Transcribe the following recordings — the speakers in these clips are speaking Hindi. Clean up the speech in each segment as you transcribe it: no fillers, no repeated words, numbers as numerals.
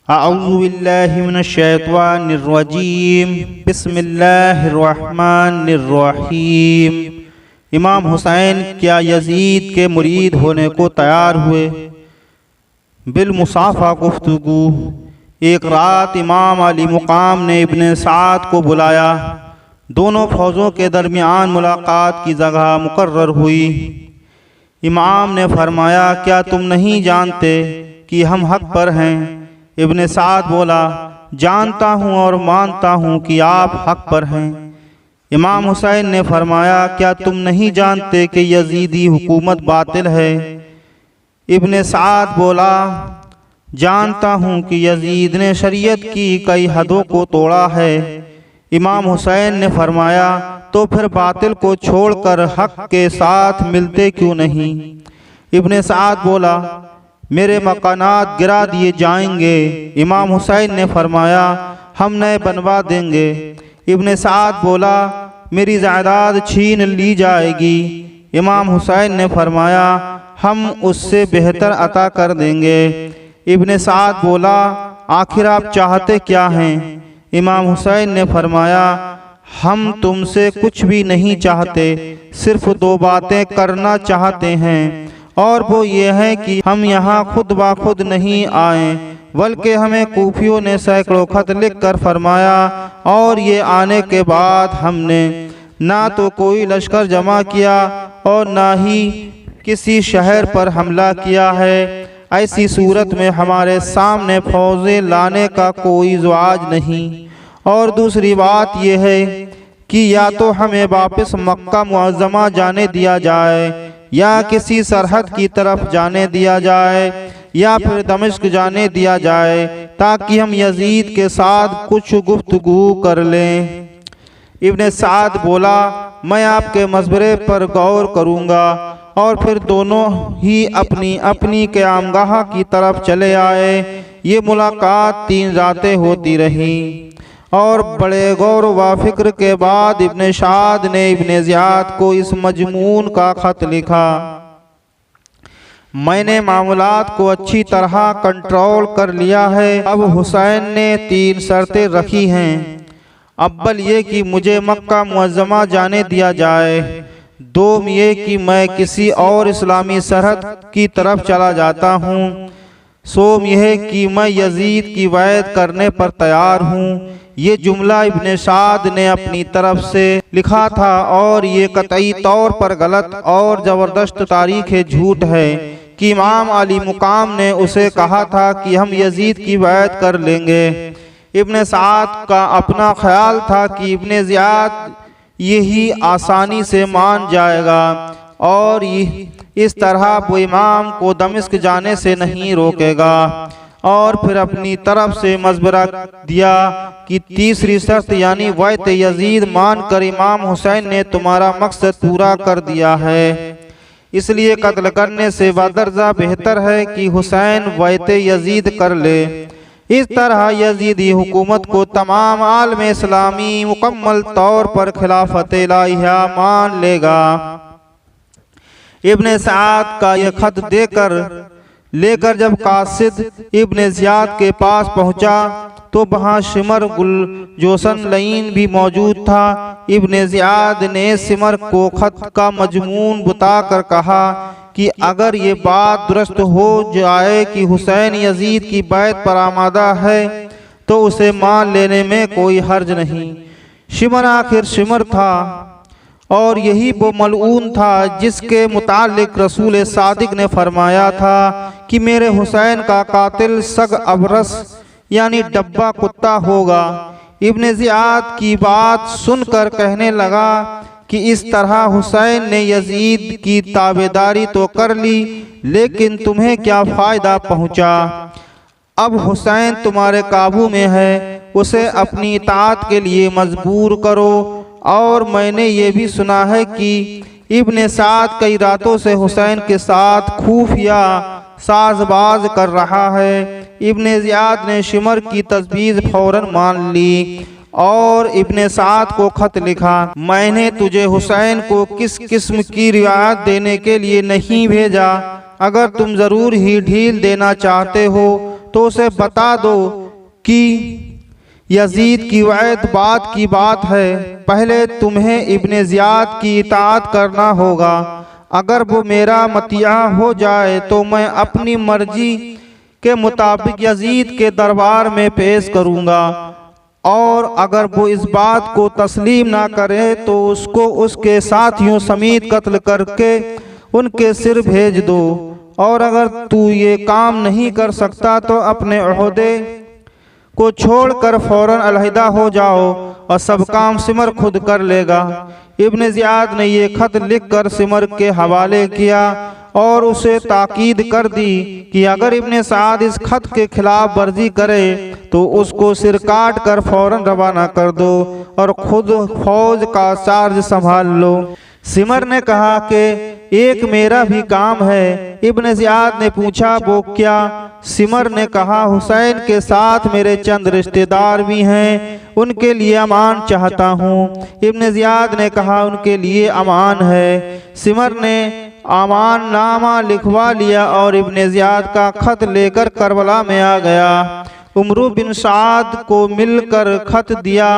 अऊज़ु बिल्लाहि मिनश्शैतानिर्रजीम बिस्मिल्लाहिर्रहमानिर्रहीम। इमाम हुसैन क्या यजीद के मुरीद होने को तैयार हुए। बिलमुसाफ़ा गुफ्तगू। एक रात इमाम अली मुकाम ने इब्ने साद को बुलाया। दोनों फ़ौजों के दरमियान मुलाकात की जगह मुकर्रर हुई। इमाम ने फरमाया, क्या तुम नहीं जानते कि हम हक़ पर हैं? इब्ने साद बोला, जानता हूँ और मानता हूँ कि आप हक़ पर हैं। इमाम हुसैन ने फरमाया, क्या तुम नहीं जानते कि यजीदी हुकूमत बातिल है? इब्ने साद बोला, जानता हूँ कि यजीद ने शरीयत की कई हदों को तोड़ा है। इमाम हुसैन ने फरमाया, तो फिर बातिल को छोड़कर हक़ के साथ मिलते क्यों नहीं? इब्ने साद बोला, मेरे मकानात गिरा दिए जाएंगे। इमाम हुसैन ने फरमाया, हम नए बनवा देंगे। इब्ने साद बोला, मेरी जायदाद छीन ली जाएगी। इमाम हुसैन ने फरमाया, हम उससे बेहतर अता कर देंगे। इब्ने साद बोला, आखिर आप चाहते क्या हैं? इमाम हुसैन ने फरमाया, हम तुमसे कुछ भी नहीं चाहते, सिर्फ दो बातें करना चाहते हैं, और वो ये है कि हम यहाँ खुद ब खुद नहीं आए, बल्कि हमें कूफियों ने सैकड़ों खत लिख कर फरमाया, और ये आने के बाद हमने ना तो कोई लश्कर जमा किया और ना ही किसी शहर पर हमला किया है। ऐसी सूरत में हमारे सामने फौजें लाने का कोई ज़वाज नहीं। और दूसरी बात यह है कि या तो हमें वापस मक्का मुअज़्ज़मा जाने दिया जाए, या किसी सरहद की तरफ जाने दिया जाए, या फिर दमिश्क जाने दिया जाए, ताकि हम यजीद के साथ कुछ गुफ्तगू कर लें। इब्ने साद बोला, मैं आपके मशवरे पर गौर करूँगा। और फिर दोनों ही अपनी अपनी क़यामगाह की तरफ चले आए। ये मुलाकात 3 रातें होती रहीं, और बड़े गौर व फिक्र के बाद इब्ने साद ने इब्ने ज़ियाद को इस मजमून का ख़त लिखा। मैंने मामलात को अच्छी तरह कंट्रोल कर लिया है। अब हुसैन ने 3 शर्तें रखी हैं। अव्वल ये कि मुझे मक्का मुअज़्ज़मा जाने दिया जाए। दोम ये कि मैं किसी और इस्लामी सरहद की तरफ चला जाता हूँ। सोम यह कि मैं यजीद की बैत करने पर तैयार हूँ। ये जुमला इब्ने साद ने अपनी तरफ से लिखा था, और ये कतई तौर पर गलत और ज़बरदस्त तारीख़ झूठ है कि इमाम अली मुकाम ने उसे कहा था कि हम यजीद की बैत कर लेंगे। इब्ने साद का अपना ख्याल था कि इब्ने ज़ियाद यही आसानी से मान जाएगा, और इस तरह वो इमाम को दमिश्क जाने से नहीं रोकेगा। और फिर अपनी तरफ से मशवरा दिया कि तीसरी शर्त यानी बैत यजीद मानकर इमाम हुसैन ने तुम्हारा मकसद पूरा कर दिया है, इसलिए कत्ल करने से बदरजा बेहतर है कि हुसैन बैत यजीद कर ले। इस तरह यजीदी हुकूमत को तमाम आलम इस्लामी मुकम्मल तौर पर खिलाफत इलाहिया मान लेगा। इब्ने साद का यह खत लेकर जब कासिद इब्ने ज़ियाद के पास पहुंचा, तो वहाँ शिमर गुलजोसन लईन भी मौजूद था। इब्ने ज़ियाद ने शिमर को खत का मजमून बताकर कहा कि अगर ये बात दुरुस्त हो जाए कि हुसैन यजीद की बैत पर आमादा है, तो उसे मान लेने में कोई हर्ज नहीं। शिमर आखिर शिमर था, और यही वो मलऊन था जिसके मुतालिक रसूल सादिक ने फरमाया था कि मेरे हुसैन का कातिल सग अबरस यानी डब्बा कुत्ता होगा। इब्ने ज़ियाद की बात सुनकर कहने लगा कि इस तरह हुसैन ने यजीद की ताबेदारी तो कर ली, लेकिन तुम्हें क्या फ़ायदा पहुँचा? अब हुसैन तुम्हारे काबू में है, उसे अपनी इताअत के लिए मजबूर करो। और मैंने ये भी सुना है कि इब्ने साद कई रातों से हुसैन के साथ खुफिया साजबाज कर रहा है। इब्ने ज़ियाद ने शिमर की तजवीज़ फ़ौरन मान ली और इब्ने साद को खत लिखा, मैंने तुझे हुसैन को किस किस्म की रियायत देने के लिए नहीं भेजा। अगर तुम ज़रूर ही ढील देना चाहते हो तो उसे बता दो कि यजीद की वैद बात की बात है, पहले तुम्हें इब्ने ज़ियाद की इताअत करना होगा। अगर वो मेरा मतिया हो जाए तो मैं अपनी मर्जी के मुताबिक यजीद के दरबार में पेश करूँगा, और अगर वो इस बात को तस्लीम ना करे तो उसको उसके साथियों समेत कत्ल करके उनके सिर भेज दो। और अगर तू ये काम नहीं कर सकता तो अपने ओहदे को छोड़कर फौरन अलहदा हो जाओ और सब काम सिमर खुद कर लेगा। इब्ने ज़ियाद ने ये खत लिखकर सिमर के हवाले किया और उसे ताकीद कर दी कि अगर इब्ने साद इस खत के खिलाफ वर्जी करे तो उसको सिर काट कर फौरन रवाना कर दो और खुद फौज का चार्ज संभाल लो। सिमर ने कहा कि एक मेरा भी काम है। इब्ने ज़ियाद ने पूछा वो क्या? सिमर ने कहा हुसैन के साथ मेरे चंद रिश्तेदार भी हैं, उनके लिए अमान चाहता हूँ। इब्ने ज़ियाद ने कहा उनके लिए अमान है। सिमर ने अमान नामा लिखवा लिया और इब्ने ज़ियाद का खत लेकर करबला में आ गया। उमरू बिन साद को मिलकर खत दिया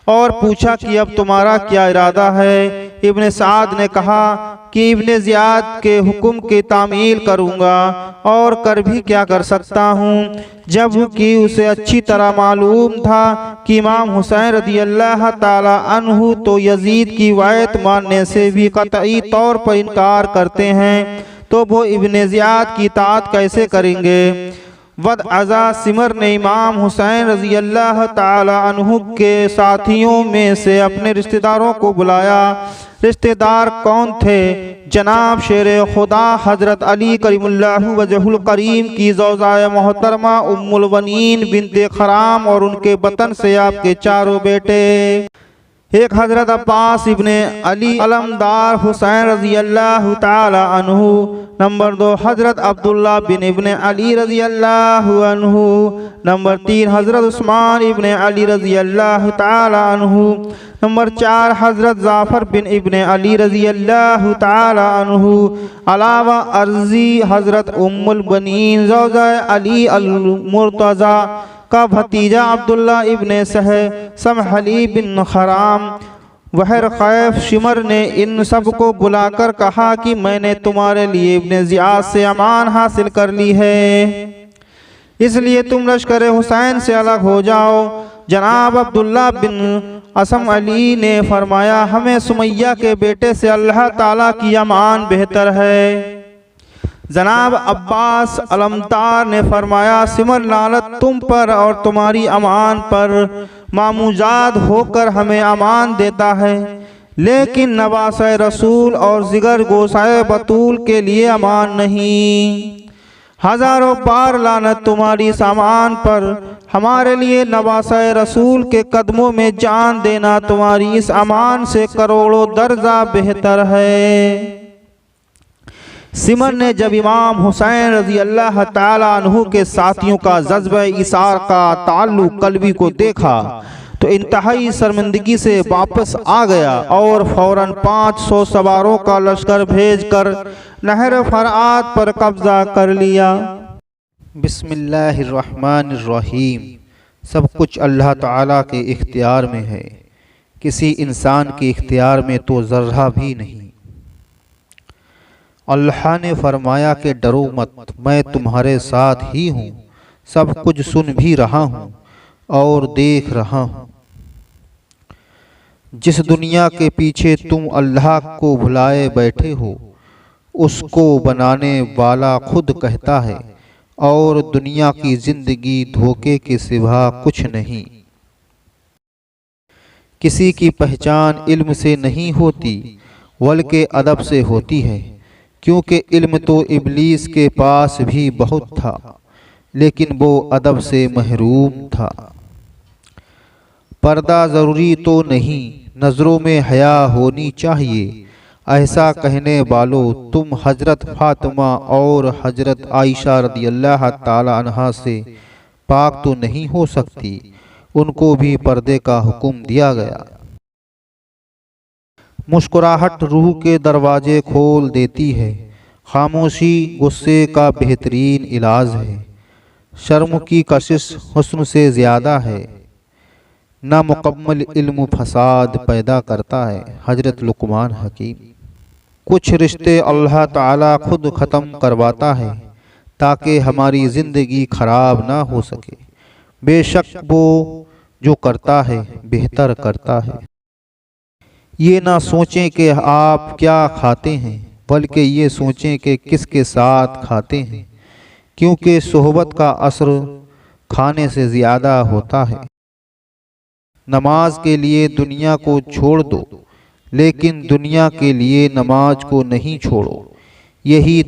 और पूछा कि अब तुम्हारा क्या इरादा है? इब्ने साद ने कहा कि इब्ने ज़ियाद के हुक्म की तामील करूँगा और कर भी क्या कर सकता हूँ, जबकि उसे अच्छी तरह मालूम था कि इमाम हुसैन रज़ियल्लाहु ताला अन्हु तो यजीद की वायत मानने से भी कतई तौर पर इनकार करते हैं, तो वो इब्ने ज़ियाद की इताअत कैसे करेंगे? वद अज़ा सिमर ने इमाम हुसैन रज़ियल्लाहु ताला अन्हु के साथियों में से अपने रिश्तेदारों को बुलाया। रिश्तेदार कौन थे? जनाब शेर खुदा हज़रत अली करीमुल्लाहु वजहुल करीम की ज़ौजाए मोहतरमा उम्मुल बनीन बिन्ते खराम और उनके बतन से आपके चारों बेटे, एक हज़रत अब्बास इब्ने अली अलमदार हुसैन रज़ियल्लाहु ताला अन्हु, नंबर 2 हज़रत अब्दुल्ला बिन इब्ने अली रज़ियल्लाहु अन्हु, नंबर 3 हज़रत उस्मान इब्ने अली रज़ियल्लाहु ताला अन्हु, नंबर 4 हज़रत जाफ़र बिन इब्ने अली रज़ियल्लाहु ताला अन्हु, अलावा अर्जी हज़रत उम्मुल बनीन ज़ौजा अली अल मुर्तज़ा का भतीजा अब्दुल्ला इब्ने समहली बिन खराम। वहर खैफ शिमर ने इन सब को बुलाकर कहा कि मैंने तुम्हारे लिए इब्ने ज़ियाद से अमान हासिल कर ली है, इसलिए तुम लश्कर हुसैन से अलग हो जाओ। जनाब अब्दुल्ला बिन असम अली ने फरमाया हमें सुमैया के बेटे से अल्लाह ताला की अमान बेहतर है। जनाब अब्बास अलमतार ने फरमाया सिमर लानत तुम पर और तुम्हारी अमान पर मामूजाद होकर हमें अमान देता है, लेकिन नवासे रसूल और जिगर गोसाए बतूल के लिए अमान नहीं। हजारों बार लानत तुम्हारी सामान पर, हमारे लिए नवासे रसूल के कदमों में जान देना तुम्हारी इस अमान से करोड़ों दर्जा बेहतर है। सिमर ने जब इमाम हुसैन रज़ियल्लाहु ताला अन्हु के साथियों का जज्बे इसार का ताल्लुक कल्बी को देखा तो इंतहाई शर्मिंदगी से वापस आ गया और फौरन 500 सवारों का लश्कर भेजकर नहर फरात पर कब्जा कर लिया। बिस्मिल्लाहिर्रहमानिर्रहीम। सब कुछ अल्लाह ताला के इख्तियार में है, किसी इंसान के इख्तियार में तो ज़र्रा भी नहीं। अल्लाह ने फरमाया कि डरो मत, मैं तुम्हारे साथ ही हूँ, सब कुछ सुन भी रहा हूँ और देख रहा हूँ। जिस दुनिया के पीछे तुम अल्लाह को भुलाए बैठे हो उसको बनाने वाला खुद कहता है और दुनिया की जिंदगी धोखे के सिवा कुछ नहीं। किसी की पहचान इल्म से नहीं होती बल्कि अदब से होती है, क्योंकि इल्म तो इब्लीस के पास भी बहुत था लेकिन वो अदब से महरूम था। पर्दा ज़रूरी तो नहीं, नज़रों में हया होनी चाहिए। ऐसा कहने वालों तुम हज़रत फ़ातिमा और हज़रत आयशा रज़ियल्लाहु ताला अन्हा से पाक तो नहीं हो सकती, उनको भी पर्दे का हुक्म दिया गया। मुस्कुराहट रूह के दरवाजे खोल देती है, खामोशी गुस्से का बेहतरीन इलाज है। शर्म की कशिश हुस्न से ज़्यादा है, ना मुकम्मल इल्म फसाद पैदा करता है। हजरत लुकमान हकीम। कुछ रिश्ते अल्लाह ताला खुद ख़त्म करवाता है ताकि हमारी ज़िंदगी खराब ना हो सके। बेशक वो जो करता है बेहतर करता है। ये ना सोचें कि आप क्या खाते हैं, बल्कि ये सोचें कि किसके साथ खाते हैं, क्योंकि सोहबत का असर खाने से ज़्यादा होता है। नमाज के लिए दुनिया को छोड़ दो, लेकिन दुनिया के लिए नमाज को नहीं छोड़ो। यही